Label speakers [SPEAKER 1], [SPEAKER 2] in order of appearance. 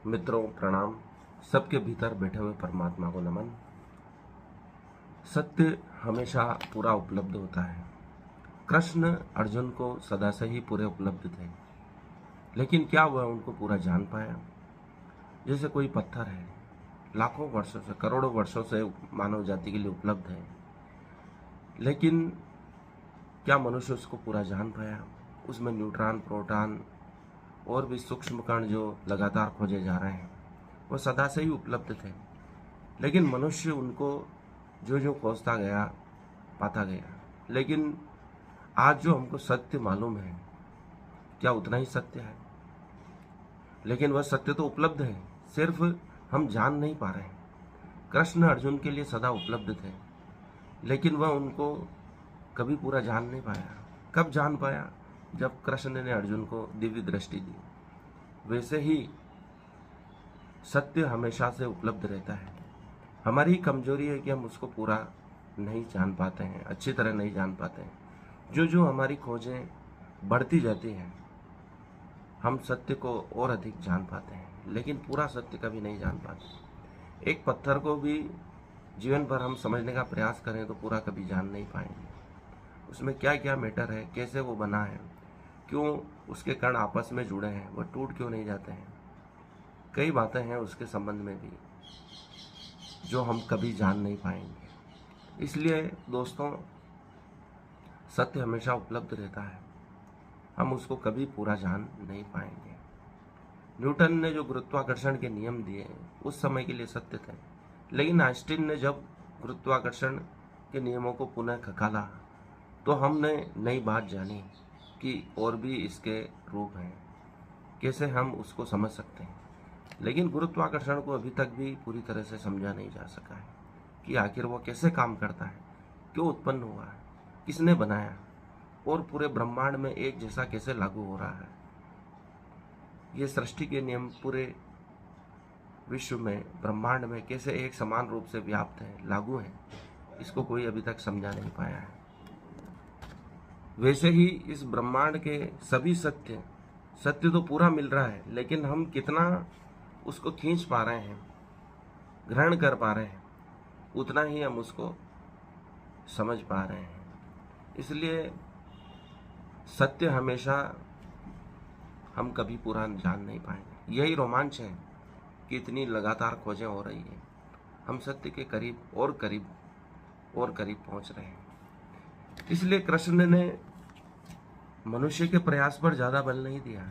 [SPEAKER 1] मित्रों प्रणाम। सबके भीतर बैठे हुए परमात्मा को नमन। सत्य हमेशा पूरा उपलब्ध होता है। कृष्ण अर्जुन को सदा से ही पूरे उपलब्ध थे, लेकिन क्या वह उनको पूरा जान पाया? जैसे कोई पत्थर है, लाखों वर्षों से, करोड़ों वर्षों से मानव जाति के लिए उपलब्ध है, लेकिन क्या मनुष्य उसको पूरा जान पाया? उसमें न्यूट्रॉन, प्रोटॉन और भी सूक्ष्म कण जो लगातार खोजे जा रहे हैं, वो सदा से ही उपलब्ध थे, लेकिन मनुष्य उनको जो जो खोजता गया, पाता गया। लेकिन आज जो हमको सत्य मालूम है, क्या उतना ही सत्य है? लेकिन वह सत्य तो उपलब्ध है, सिर्फ हम जान नहीं पा रहे हैं। कृष्ण अर्जुन के लिए सदा उपलब्ध थे, लेकिन वह उनको कभी पूरा जान नहीं पाया। कब जान पाया? जब कृष्ण ने अर्जुन को दिव्य दृष्टि दी। वैसे ही सत्य हमेशा से उपलब्ध रहता है। हमारी कमजोरी है कि हम उसको पूरा नहीं जान पाते हैं, अच्छी तरह नहीं जान पाते हैं। जो जो हमारी खोजें बढ़ती जाती हैं, हम सत्य को और अधिक जान पाते हैं, लेकिन पूरा सत्य कभी नहीं जान पाते। एक पत्थर को भी जीवन भर हम समझने का प्रयास करें तो पूरा कभी जान नहीं पाएंगे। उसमें क्या क्या मैटर है, कैसे वो बना है, क्यों उसके कण आपस में जुड़े हैं, वह टूट क्यों नहीं जाते हैं। कई बातें हैं उसके संबंध में भी जो हम कभी जान नहीं पाएंगे। इसलिए दोस्तों, सत्य हमेशा उपलब्ध रहता है, हम उसको कभी पूरा जान नहीं पाएंगे। न्यूटन ने जो गुरुत्वाकर्षण के नियम दिए उस समय के लिए सत्य थे, लेकिन आइंस्टीन ने जब गुरुत्वाकर्षण के नियमों को पुनः खंगाला तो हमने नई बात जानी कि और भी इसके रूप हैं, कैसे हम उसको समझ सकते हैं। लेकिन गुरुत्वाकर्षण को अभी तक भी पूरी तरह से समझा नहीं जा सका है कि आखिर वो कैसे काम करता है, क्यों उत्पन्न हुआ है, किसने बनाया, और पूरे ब्रह्मांड में एक जैसा कैसे लागू हो रहा है। ये सृष्टि के नियम पूरे विश्व में, ब्रह्मांड में कैसे एक समान रूप से व्याप्त है, लागू है, इसको कोई अभी तक समझा नहीं पाया है। वैसे ही इस ब्रह्मांड के सभी सत्य तो पूरा मिल रहा है, लेकिन हम कितना उसको खींच पा रहे हैं, ग्रहण कर पा रहे हैं, उतना ही हम उसको समझ पा रहे हैं। इसलिए सत्य हमेशा हम कभी पूरा जान नहीं पाएंगे। यही रोमांच है कि इतनी लगातार खोजें हो रही है, हम सत्य के करीब और करीब और करीब पहुंच रहे हैं। इसलिए कृष्ण ने मनुष्य के प्रयास पर ज़्यादा बल नहीं दिया।